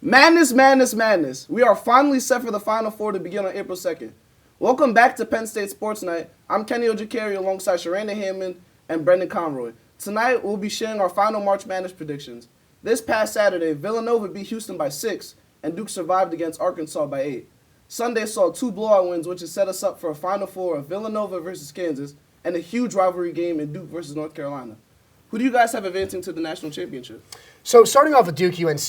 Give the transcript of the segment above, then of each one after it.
Madness, madness, madness. We are finally set for the Final Four to begin on April 2nd. Welcome back to Penn State Sports Night. I'm Kenny Ojikari alongside Cheranda Hammond and Brendan Conroy. Tonight, we'll be sharing our final March Madness predictions. This past Saturday, Villanova beat Houston by 6, and Duke survived against Arkansas by 8. Sunday saw 2 blowout wins, which has set us up for a Final Four of Villanova versus Kansas and a huge rivalry game in Duke versus North Carolina. Who do you guys have advancing to the national championship? So starting off with Duke UNC,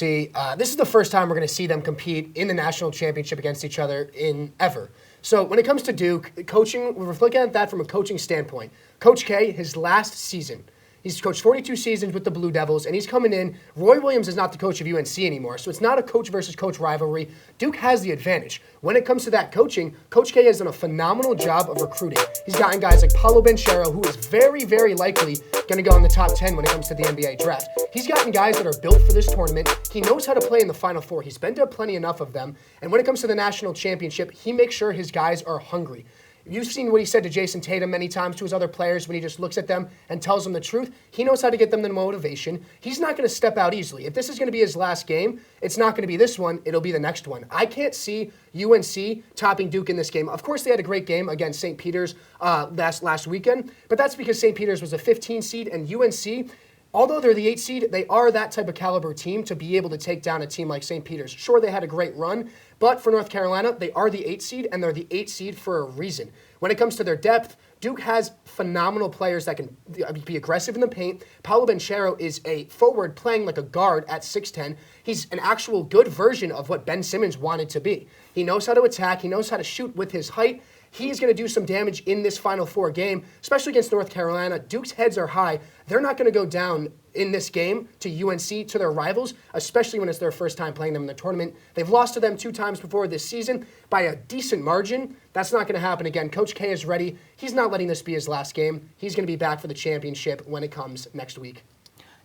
this is the first time we're going to see them compete in the national championship against each other in ever. So when it comes to Duke, coaching, we're looking at that from a coaching standpoint. Coach K, his last season, he's coached 42 seasons with the Blue Devils, and he's coming in. Roy Williams is not the coach of UNC anymore, so it's not a coach versus coach rivalry. Duke has the advantage. When it comes to that coaching, Coach K has done a phenomenal job of recruiting. He's gotten guys like Paulo Van Caro, who is very, very likely going to go in the top 10 when it comes to the NBA draft. He's gotten guys that are built for this tournament. He knows how to play in the Final Four. He's been to plenty enough of them. And when it comes to the national championship, he makes sure his guys are hungry. You've seen what he said to Jason Tatum many times to his other players when he just looks at them and tells them the truth. He knows how to get them the motivation. He's not going to step out easily. If this is going to be his last game, it's not going to be this one. It'll be the next one. I can't see UNC topping Duke in this game. Of course, they had a great game against St. Peter's last weekend, but that's because St. Peter's was a 15 seed and UNC, although they're the 8 seed, they are that type of caliber team to be able to take down a team like St. Peter's. Sure, they had a great run, but for North Carolina, they are the 8 seed, and they're the 8 seed for a reason. When it comes to their depth, Duke has phenomenal players that can be aggressive in the paint. Paulo Van Caro is a forward playing like a guard at 6'10". He's an actual good version of what Ben Simmons wanted to be. He knows how to attack. He knows how to shoot with his height. He's going to do some damage in this Final Four game, especially against North Carolina. Duke's heads are high. They're not going to go down in this game to UNC, to their rivals, especially when it's their first time playing them in the tournament. They've lost to them 2 times before this season by a decent margin. That's not going to happen again. Coach K is ready. He's not letting this be his last game. He's going to be back for the championship when it comes next week.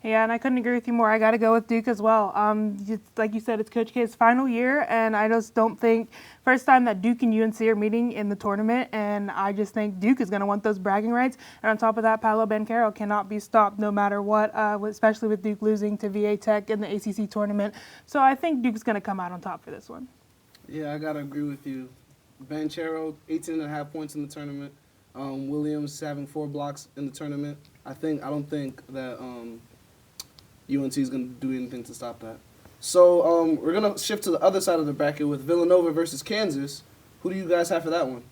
Yeah, and I couldn't agree with you more. I got to go with Duke as well. Like you said, it's Coach K's final year, and I just don't think first time that Duke and UNC are meeting in the tournament, and I just think Duke is going to want those bragging rights. And on top of that, Paulo Van Caro cannot be stopped no matter what, especially with Duke losing to VA Tech in the ACC tournament. So I think Duke's going to come out on top for this one. Yeah, I got to agree with you. Van Caro, 18.5 points in the tournament. Williams having 4 blocks in the tournament. I don't think that UNC is going to do anything to stop that. So we're going to shift to the other side of the bracket with Villanova versus Kansas. Who do you guys have for that one?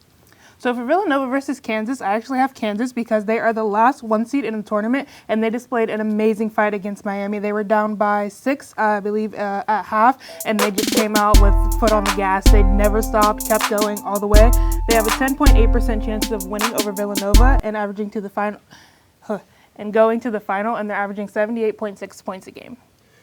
So for Villanova versus Kansas, I actually have Kansas because they are the last 1 seed in the tournament, and they displayed an amazing fight against Miami. They were down by 6, I believe, at half, and they just came out with foot on the gas. They never stopped, kept going all the way. They have a 10.8% chance of winning over Villanova and averaging to the final. And going to the final, and they're averaging 78.6 points a game.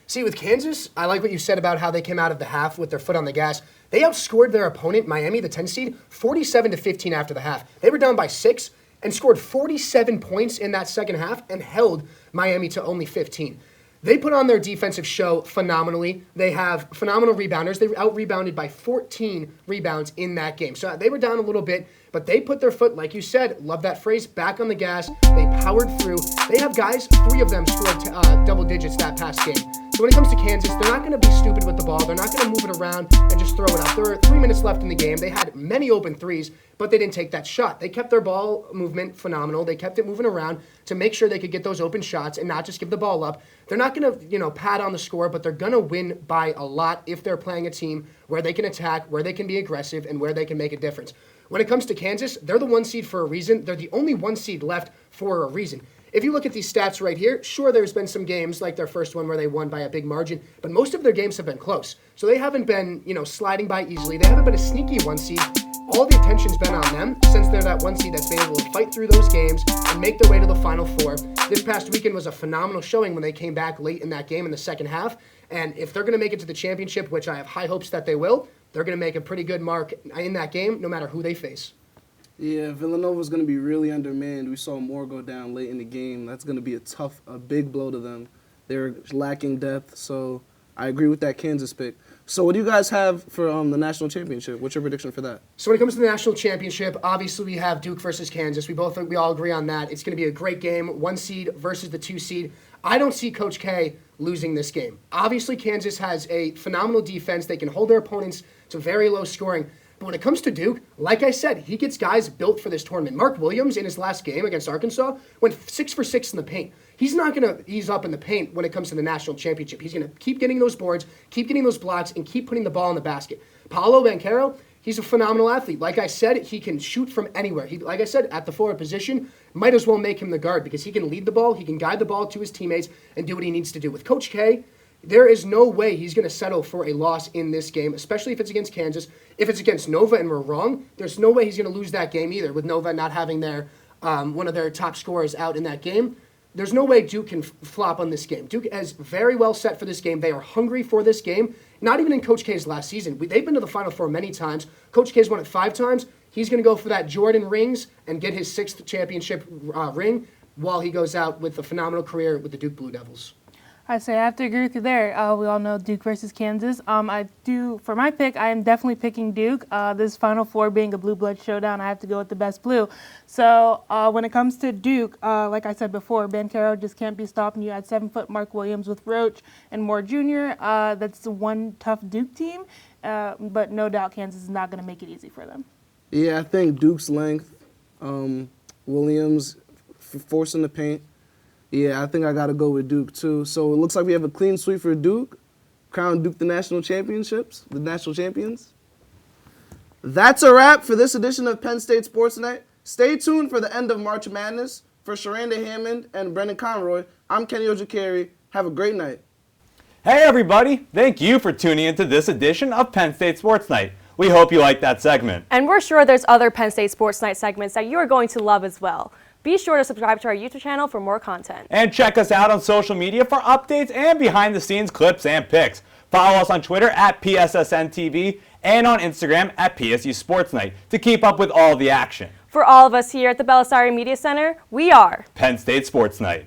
See, with Kansas, I like what you said about how they came out of the half with their foot on the gas. They outscored their opponent, Miami, the 10 seed, 47-15 after the half. They were down by 6 and scored 47 points in that second half and held Miami to only 15. They put on their defensive show phenomenally. They have phenomenal rebounders. They out-rebounded by 14 rebounds in that game. So they were down a little bit, but they put their foot, like you said, love that phrase, back on the gas. They powered through. They have guys, 3 of them scored double digits that past game. So when it comes to Kansas, they're not going to be stupid with the ball. They're not going to move it around and just throw it up. There were 3 minutes left in the game. They had many open threes, but they didn't take that shot. They kept their ball movement phenomenal. They kept it moving around to make sure they could get those open shots and not just give the ball up. They're not going to, pad on the score, but they're going to win by a lot if they're playing a team where they can attack, where they can be aggressive, and where they can make a difference. When it comes to Kansas, they're the 1 seed for a reason. They're the only 1 seed left for a reason. If you look at these stats right here, sure, there's been some games like their first one where they won by a big margin, but most of their games have been close. So they haven't been, sliding by easily. They haven't been a sneaky 1 seed. All the attention's been on them since they're that 1 seed that's been able to fight through those games and make their way to the Final Four. This past weekend was a phenomenal showing when they came back late in that game in the second half. And if they're going to make it to the championship, which I have high hopes that they will, they're going to make a pretty good mark in that game no matter who they face. Yeah, Villanova's going to be really undermanned. We saw Moore go down late in the game. That's going to be a big blow to them. They're lacking depth, so I agree with that Kansas pick. So what do you guys have for the national championship? What's your prediction for that? So when it comes to the national championship, obviously we have Duke versus Kansas. We all agree on that. It's going to be a great game. 1 seed versus the 2 seed. I don't see Coach K losing this game. Obviously, Kansas has a phenomenal defense. They can hold their opponents to very low scoring. But when it comes to Duke, like I said, he gets guys built for this tournament. Mark Williams, in his last game against Arkansas, went 6 for 6 in the paint. He's not going to ease up in the paint when it comes to the national championship. He's going to keep getting those boards, keep getting those blocks, and keep putting the ball in the basket. Paulo Van Caro, he's a phenomenal athlete. Like I said, he can shoot from anywhere. Like I said, at the forward position, might as well make him the guard because he can lead the ball, he can guide the ball to his teammates, and do what he needs to do. With Coach K, there is no way he's going to settle for a loss in this game, especially if it's against Kansas. If it's against Nova and we're wrong, there's no way he's going to lose that game either, with Nova not having their one of their top scorers out in that game. There's no way Duke can flop on this game. Duke is very well set for this game. They are hungry for this game. Not even in Coach K's last season. They've been to the Final Four many times. Coach K's won it 5 times. He's going to go for that Jordan rings and get his 6th championship ring while he goes out with a phenomenal career with the Duke Blue Devils. I have to agree with you there. We all know Duke versus Kansas. For my pick, I am definitely picking Duke. This Final Four being a blue blood showdown, I have to go with the best blue. So when it comes to Duke, like I said before, Van Caro just can't be stopped. And you add 7-foot Mark Williams with Roach and Moore Jr. That's one tough Duke team. But no doubt Kansas is not going to make it easy for them. Yeah, I think Duke's length, Williams forcing the paint. Yeah, I think I got to go with Duke, too. So it looks like we have a clean sweep for Duke. Crown Duke the national championships, the national champions. That's a wrap for this edition of Penn State Sports Night. Stay tuned for the end of March Madness. For Cheranda Hammond and Brendan Conroy, I'm Kenny Ojikari. Have a great night. Hey, everybody. Thank you for tuning into this edition of Penn State Sports Night. We hope you liked that segment. And we're sure there's other Penn State Sports Night segments that you're going to love as well. Be sure to subscribe to our YouTube channel for more content. And check us out on social media for updates and behind-the-scenes clips and pics. Follow us on Twitter at PSSN TV and on Instagram at PSU Sports Night to keep up with all the action. For all of us here at the Belisari Media Center, we are Penn State Sports Night.